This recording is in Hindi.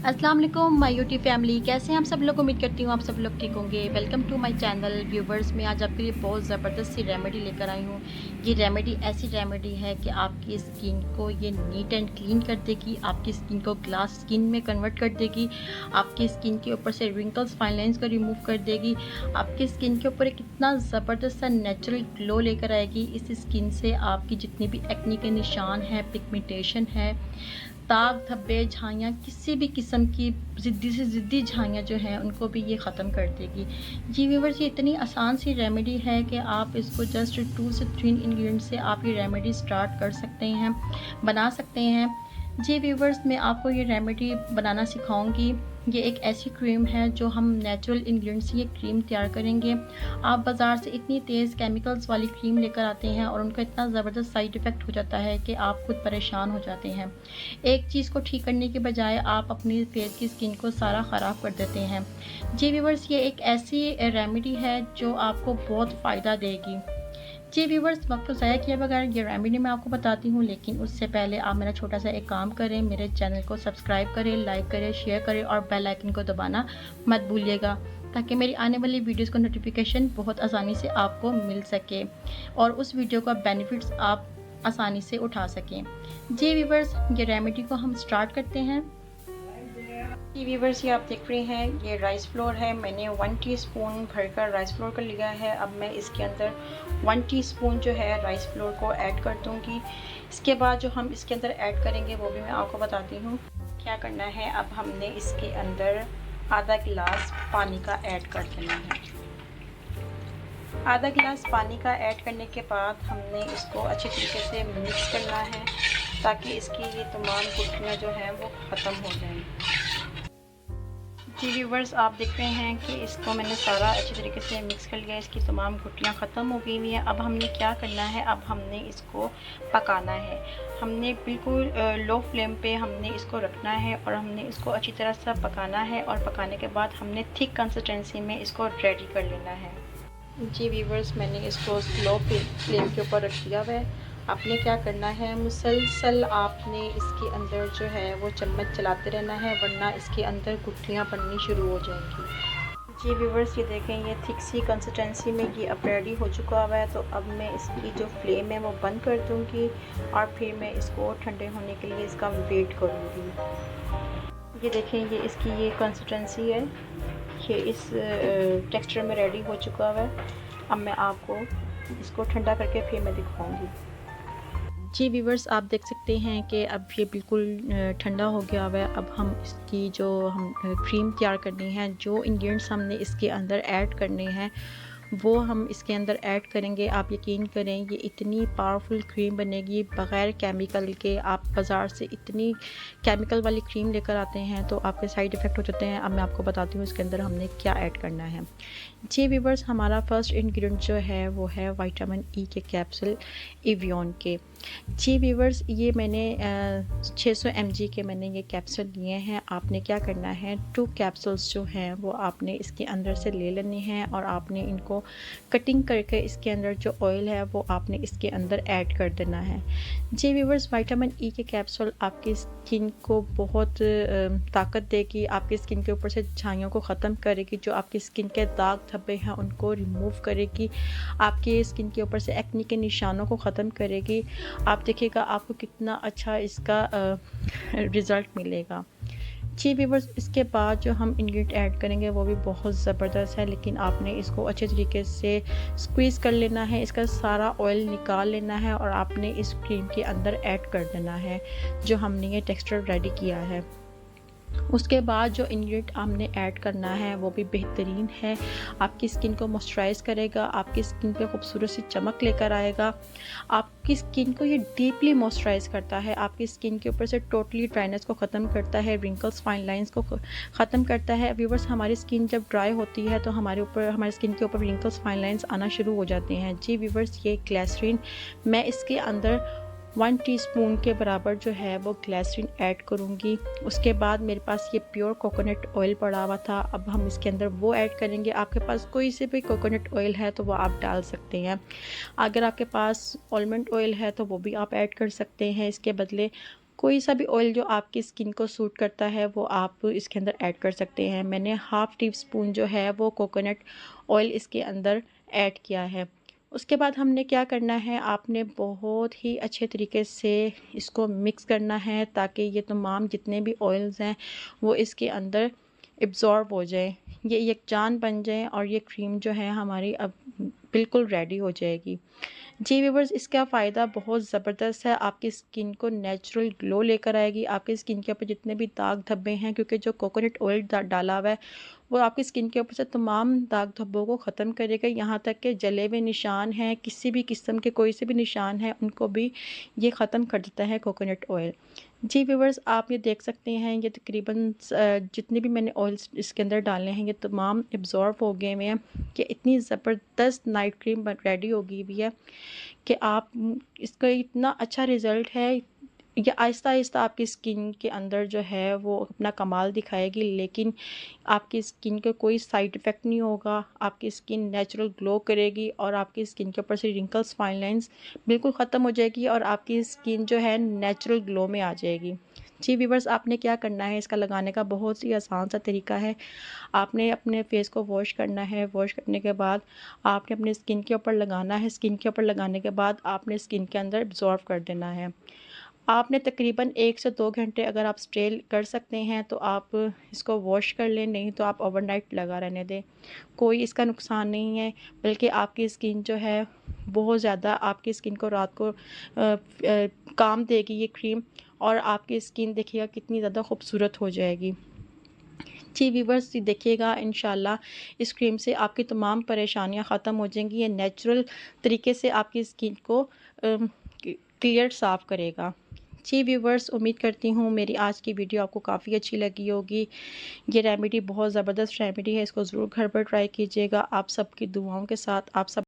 अस्सलाम वालेकुम माय यूट्यूब फैमिली, कैसे हैं आप सब लोग। उम्मीद करती हूँ आप सब लोग ठीक होंगे। Welcome to my channel viewers. मैं आज आपके लिए बहुत ज़बरदस्त सी रेमेडी लेकर आई हूँ। ये रेमेडी ऐसी रेमेडी है कि आपकी स्किन को ये नीट एंड क्लीन कर देगी, आपकी स्किन को ग्लास स्किन में कन्वर्ट कर देगी, आपकी स्किन के ऊपर से रिंकल्स फाइन लाइन्स को रिमूव कर देगी, आपकी स्किन के ऊपर एक इतना ज़बरदस्त सा नेचुरल ग्लो लेकर आएगी। इस स्किन से आपकी जितनी भी एक्ने के निशान हैं, पिगमेंटेशन है, दाग धब्बे झाइयाँ, किसी भी किस्म की ज़िद्दी से ज़िद्दी झाइयाँ जो हैं उनको भी ये ख़त्म कर देगी। जी व्यूअर्स, ये इतनी आसान सी रेमेडी है कि आप इसको जस्ट 2 से 3 इंग्रेडिएंट से आप ये रेमेडी स्टार्ट कर सकते हैं, बना सकते हैं। जी व्यूअर्स, मैं आपको ये रेमेडी बनाना सिखाऊंगी। ये एक ऐसी क्रीम है जो हम नेचुरल इंग्रेडिएंट से ये क्रीम तैयार करेंगे। आप बाज़ार से इतनी तेज़ केमिकल्स वाली क्रीम लेकर आते हैं और उनका इतना ज़बरदस्त साइड इफ़ेक्ट हो जाता है कि आप खुद परेशान हो जाते हैं। एक चीज़ को ठीक करने के बजाय आप अपनी फेस की स्किन को सारा ख़राब कर देते हैं। जी व्यूअर्स, ये एक ऐसी रेमेडी है जो आपको बहुत फ़ायदा देगी। जी व्यूवर्स, वक्त तो ज़ाया किए बगैर ये रेमेडी मैं आपको बताती हूँ, लेकिन उससे पहले आप मेरा छोटा सा एक काम करें, मेरे चैनल को सब्सक्राइब करें, लाइक करें, शेयर करें और बेल आइकन को दबाना मत भूलिएगा, ताकि मेरी आने वाली वीडियोस का नोटिफिकेशन बहुत आसानी से आपको मिल सके और उस वीडियो का बेनिफिट्स आप आसानी से उठा सकें। जी व्यूवर्स, ये रेमेडी को हम स्टार्ट करते हैं। जी व्यूवर्स, ये आप देख रहे हैं, ये राइस फ्लोर है। मैंने 1 टीस्पून भरकर राइस फ्लोर का लिया है। अब मैं इसके अंदर 1 टीस्पून जो है राइस फ्लोर को ऐड कर दूंगी। इसके बाद जो हम इसके अंदर ऐड करेंगे वो भी मैं आपको बताती हूँ क्या करना है। अब हमने इसके अंदर आधा गिलास पानी का ऐड कर देना है। आधा गिलास पानी का ऐड करने के बाद हमने इसको अच्छी तरीके से मिक्स करना है, ताकि इसकी ये तमाम गुठलियाँ जो हैं वो ख़त्म हो जाएं। जी व्यूवर्स, आप देख रहे हैं कि इसको मैंने सारा अच्छी तरीके से मिक्स कर लिया, इसकी तमाम गुठलियाँ ख़त्म हो गई हुई हैं। अब हमने क्या करना है, अब हमने इसको पकाना है। हमने बिल्कुल लो फ्लेम पे हमने इसको रखना है और हमने इसको अच्छी तरह से पकाना है, और पकाने के बाद हमने थिक कंसिस्टेंसी में इसको रेडी कर लेना है। जी व्यूवर्स, मैंने इसको स्लो फ्लेम के ऊपर रख दिया हुआ है। आपने क्या करना है, मुसलसल आपने इसके अंदर जो है वो चम्मच चलाते रहना है, वरना इसके अंदर गुठलियाँ बननी शुरू हो जाएंगी। जी व्यूवर्स, ये देखें, ये थिक सी कंसिस्टेंसी में ये अब रेडी हो चुका हुआ है। तो अब मैं इसकी जो फ्लेम है वो बंद कर दूँगी और फिर मैं इसको ठंडे होने के लिए इसका वेट करूँगी। ये देखें, ये इसकी ये कंसिस्टेंसी है, ये इस टेक्सचर में रेडी हो चुका हुआ है। अब मैं आपको इसको ठंडा करके फिर मैं दिखाऊंगी। जी व्यूवर्स, आप देख सकते हैं कि अब ये बिल्कुल ठंडा हो गया हुआ है। अब हम इसकी जो हम क्रीम तैयार करनी है, जो इंग्रेडिएंट्स हमने इसके अंदर ऐड करने हैं वो हम इसके अंदर ऐड करेंगे। आप यकीन करें, ये इतनी पावरफुल क्रीम बनेगी बग़ैर केमिकल के। आप बाज़ार से इतनी केमिकल वाली क्रीम लेकर आते हैं तो आपके साइड इफ़ेक्ट हो जाते हैं। अब मैं आपको बताती हूँ इसके अंदर हमने क्या ऐड करना है। जी व्यूवर्स, हमारा फर्स्ट इंग्रेडिएंट जो है वो है विटामिन ई के कैप्सूल एवियन के। जी व्यूवर्स, ये मैंने 600 mg के मैंने ये कैप्सूल लिए हैं। आपने क्या करना है, 2 कैप्सूल्स जो हैं वो आपने इसके अंदर से ले लेने हैं और आपने इनको कटिंग करके इसके अंदर जो ऑयल है वो आपने इसके अंदर ऐड कर देना है। जी व्यूवर्स, विटामिन ई के कैप्सूल आपकी स्किन को बहुत ताकत देगी, आपकी स्किन के ऊपर से झाइयों को ख़त्म करेगी, जो आपकी स्किन के दाग धब्बे हैं उनको रिमूव करेगी, आपकी स्किन के ऊपर से एक्ने के निशानों को ख़त्म करेगी। आप देखिएगा आपको कितना अच्छा इसका रिज़ल्ट मिलेगा। जी व्यूवर्स, इसके बाद जो हम इंग्रेडिएंट ऐड करेंगे वो भी बहुत ज़बरदस्त है, लेकिन आपने इसको अच्छे तरीके से स्क्वीज़ कर लेना है, इसका सारा ऑयल निकाल लेना है और आपने इस क्रीम के अंदर ऐड कर देना है जो हमने ये टेक्सचर रेडी किया है। उसके बाद जो इंग्रेडिएंट हमने ऐड करना है वो भी बेहतरीन है, आपकी स्किन को मॉइस्चराइज़ करेगा, आपकी स्किन पे खूबसूरत सी चमक लेकर आएगा, आपकी स्किन को ये डीपली मॉइस्चराइज़ करता है, आपकी स्किन के ऊपर से टोटली ड्राइनेस को ख़त्म करता है, रिंकल्स फाइन लाइंस को ख़त्म करता है। व्यूवर्स, हमारी स्किन जब ड्राई होती है तो हमारी स्किन के ऊपर रिंकल्स फाइन लाइंस आना शुरू हो जाते हैं। जी व्यूवर्स, ये ग्लिसरीन मैं इसके अंदर 1 टीस्पून के बराबर जो है वो ग्लिसरीन ऐड करूँगी। उसके बाद मेरे पास ये प्योर कोकोनट ऑयल पड़ा हुआ था, अब हम इसके अंदर वो ऐड करेंगे। आपके पास कोई से भी कोकोनट ऑयल है तो वो आप डाल सकते हैं, अगर आपके पास आलमंड ऑयल है तो वो भी आप ऐड कर सकते हैं इसके बदले। कोई सा भी ऑयल जो आपकी स्किन को सूट करता है वो आप इसके अंदर ऐड कर सकते हैं। मैंने हाफ़ टी स्पून जो है वो कोकोनट ऑयल इसके अंदर ऐड किया है। उसके बाद हमने क्या करना है, आपने बहुत ही अच्छे तरीके से इसको मिक्स करना है ताकि ये तमाम जितने भी ऑयल्स हैं वो इसके अंदर एब्ज़ॉर्ब हो जाए, ये यकजान बन जाए और ये क्रीम जो है हमारी अब बिल्कुल रेडी हो जाएगी। जी व्यूवर्स, इसका फ़ायदा बहुत ज़बरदस्त है, आपकी स्किन को नेचुरल ग्लो लेकर आएगी। आपकी स्किन के ऊपर जितने भी दाग धब्बे हैं, क्योंकि जो कोकोनट ऑयल डाला हुआ है वो आपकी स्किन के ऊपर से तमाम दाग धब्बों को ख़त्म करेगा। यहाँ तक कि जले हुए निशान हैं, किसी भी किस्म के कोई से भी निशान हैं, उनको भी ये ख़त्म कर देता है कोकोनट ऑयल। जी व्यूवर्स, आप ये देख सकते हैं, ये तकरीबन जितने भी मैंने ऑयल्स इसके अंदर डाले हैं ये तमाम एब्ज़ॉर्ब हो गए हुए हैं कि इतनी ज़बरदस्त नाइट क्रीम रेडी हो गई हुई है कि आप इसका इतना अच्छा रिज़ल्ट है। ये आहिस्ता-आहिस्ता आपकी स्किन के अंदर जो है वो अपना कमाल दिखाएगी, लेकिन आपकी स्किन का कोई साइड इफ़ेक्ट नहीं होगा। आपकी स्किन नेचुरल ग्लो करेगी और आपकी स्किन के ऊपर से रिंकल्स, फाइन लाइंस बिल्कुल ख़त्म हो जाएगी और आपकी स्किन जो है नेचुरल ग्लो में आ जाएगी। जी व्यूवर्स, आपने क्या करना है, इसका लगाने का बहुत ही आसान सा तरीका है। आपने अपने फेस को वॉश करना है, वॉश करने के बाद आपने अपनी स्किन के ऊपर लगाना है। स्किन के ऊपर लगाने के बाद आपने स्किन के अंदर एब्ज़ॉर्ब कर देना है। आपने तकरीबन 1 से 2 घंटे अगर आप स्टे कर सकते हैं तो आप इसको वॉश कर लें, नहीं तो आप ओवरनाइट लगा रहने दें। कोई इसका नुकसान नहीं है, बल्कि आपकी स्किन जो है बहुत ज़्यादा आपकी स्किन को रात को काम देगी ये क्रीम, और आपकी स्किन देखिएगा कितनी ज़्यादा खूबसूरत हो जाएगी। जी व्यूवर्स, देखिएगा इंशाल्लाह इस क्रीम से आपकी तमाम परेशानियां ख़त्म हो जाएंगी। ये नेचुरल तरीके से आपकी स्किन को क्लियर साफ़ करेगा। जी व्यूवर्स, उम्मीद करती हूँ मेरी आज की वीडियो आपको काफ़ी अच्छी लगी होगी। ये रेमेडी बहुत ज़बरदस्त रेमेडी है, इसको ज़रूर घर पर ट्राई कीजिएगा। आप सबकी दुआओं के साथ आप सब